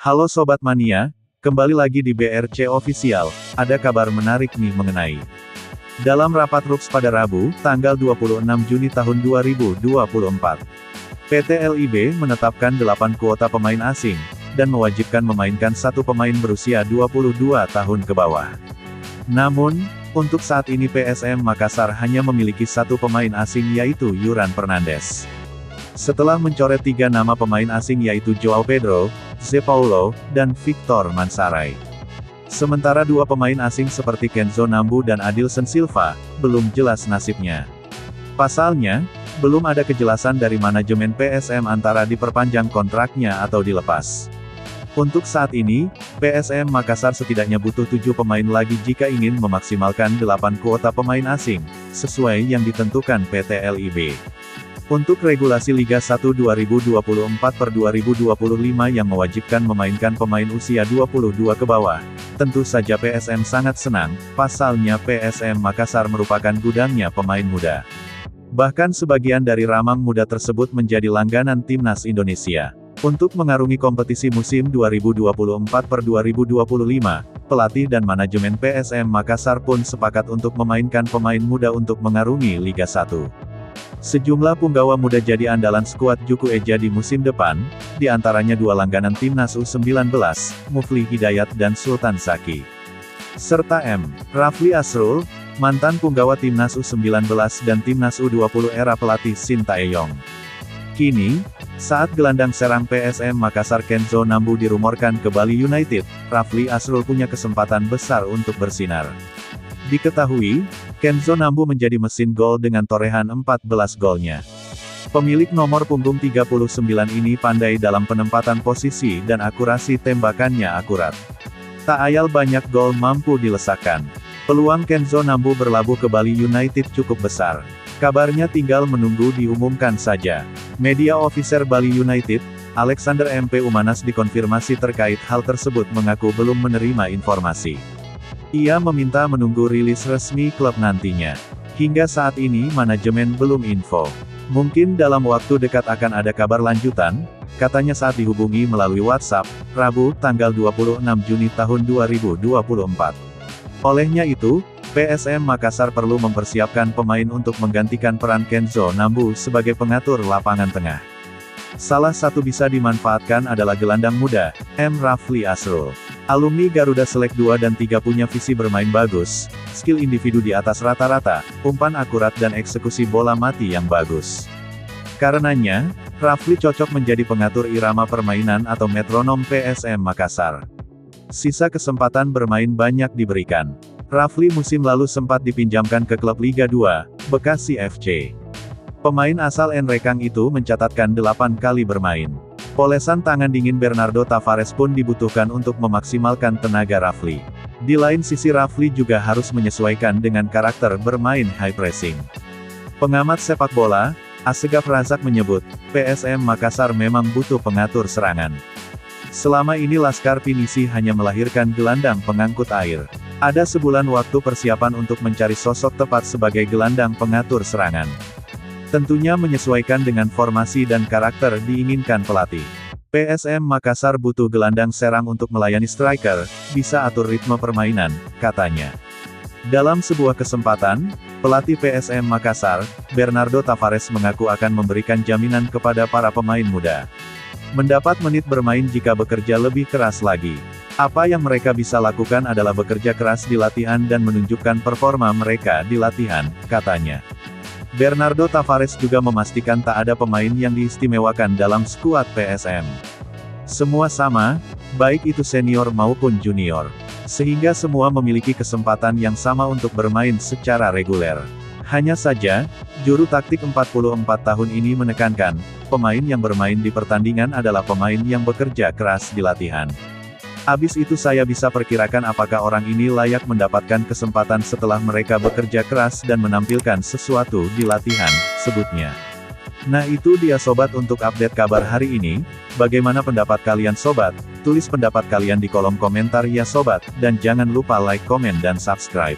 Halo Sobat Mania, kembali lagi di BRC Official, ada kabar menarik nih mengenai dalam rapat RUPS pada Rabu, tanggal 26 Juni tahun 2024. PT LIB menetapkan 8 kuota pemain asing, dan mewajibkan memainkan satu pemain berusia 22 tahun ke bawah. Namun, untuk saat ini PSM Makassar hanya memiliki satu pemain asing yaitu Yuran Fernandes. Setelah mencoret 3 nama pemain asing yaitu Joao Pedro, Zé Paulo, dan Victor Mansaray. Sementara 2 pemain asing seperti Kenzo Nambu dan Adilson Silva, belum jelas nasibnya. Pasalnya, belum ada kejelasan dari manajemen PSM antara diperpanjang kontraknya atau dilepas. Untuk saat ini, PSM Makassar setidaknya butuh 7 pemain lagi jika ingin memaksimalkan 8 kuota pemain asing, sesuai yang ditentukan PT LIB. Untuk regulasi Liga 1 2024/2025 yang mewajibkan memainkan pemain usia 22 ke bawah, tentu saja PSM sangat senang, pasalnya PSM Makassar merupakan gudangnya pemain muda. Bahkan sebagian dari ramang muda tersebut menjadi langganan Timnas Indonesia. Untuk mengarungi kompetisi musim 2024/2025, pelatih dan manajemen PSM Makassar pun sepakat untuk memainkan pemain muda untuk mengarungi Liga 1. Sejumlah punggawa muda jadi andalan skuad Juku Eja di musim depan, di antaranya 2 langganan Timnas U19, Mufli Hidayat dan Sultan Zaki. Serta M. Rafli Asrul, mantan punggawa Timnas U19 dan Timnas U20 era pelatih Sintayong. Kini, saat gelandang serang PSM Makassar Kenzo Nambu dirumorkan ke Bali United, Rafli Asrul punya kesempatan besar untuk bersinar. Diketahui, Kenzo Nambu menjadi mesin gol dengan torehan 14 golnya. Pemilik nomor punggung 39 ini pandai dalam penempatan posisi dan akurasi tembakannya akurat. Tak ayal banyak gol mampu dilesakkan. Peluang Kenzo Nambu berlabuh ke Bali United cukup besar. Kabarnya tinggal menunggu diumumkan saja. Media officer Bali United, Alexander MP Umanas dikonfirmasi terkait hal tersebut mengaku belum menerima informasi. Ia meminta menunggu rilis resmi klub nantinya. Hingga saat ini manajemen belum info. Mungkin dalam waktu dekat akan ada kabar lanjutan, katanya saat dihubungi melalui WhatsApp, Rabu, tanggal 26 Juni tahun 2024. Olehnya itu, PSM Makassar perlu mempersiapkan pemain untuk menggantikan peran Kenzo Nambu sebagai pengatur lapangan tengah. Salah satu bisa dimanfaatkan adalah gelandang muda, M. Rafli Asrul. Alumni Garuda Select 2 dan 3 punya visi bermain bagus, skill individu di atas rata-rata, umpan akurat dan eksekusi bola mati yang bagus. Karenanya, Rafli cocok menjadi pengatur irama permainan atau metronom PSM Makassar. Sisa kesempatan bermain banyak diberikan. Rafli musim lalu sempat dipinjamkan ke klub Liga 2, Bekasi FC. Pemain asal Nrekang itu mencatatkan 8 kali bermain. Polesan tangan dingin Bernardo Tavares pun dibutuhkan untuk memaksimalkan tenaga Rafli. Di lain sisi Rafli juga harus menyesuaikan dengan karakter bermain high pressing. Pengamat sepak bola, Asegaf Razak menyebut, PSM Makassar memang butuh pengatur serangan. Selama ini Laskar Pinisi hanya melahirkan gelandang pengangkut air. Ada sebulan waktu persiapan untuk mencari sosok tepat sebagai gelandang pengatur serangan. Tentunya menyesuaikan dengan formasi dan karakter diinginkan pelatih. PSM Makassar butuh gelandang serang untuk melayani striker, bisa atur ritme permainan, katanya. Dalam sebuah kesempatan, pelatih PSM Makassar, Bernardo Tavares mengaku akan memberikan jaminan kepada para pemain muda. Mendapat menit bermain jika bekerja lebih keras lagi. Apa yang mereka bisa lakukan adalah bekerja keras di latihan dan menunjukkan performa mereka di latihan, katanya. Bernardo Tavares juga memastikan tak ada pemain yang diistimewakan dalam skuad PSM. Semua sama, baik itu senior maupun junior. Sehingga semua memiliki kesempatan yang sama untuk bermain secara reguler. Hanya saja, juru taktik 44 tahun ini menekankan, pemain yang bermain di pertandingan adalah pemain yang bekerja keras di latihan. Abis itu saya bisa perkirakan apakah orang ini layak mendapatkan kesempatan setelah mereka bekerja keras dan menampilkan sesuatu di latihan, sebutnya. Nah itu dia sobat untuk update kabar hari ini, bagaimana pendapat kalian sobat? Tulis pendapat kalian di kolom komentar ya sobat, dan jangan lupa like, komen dan subscribe.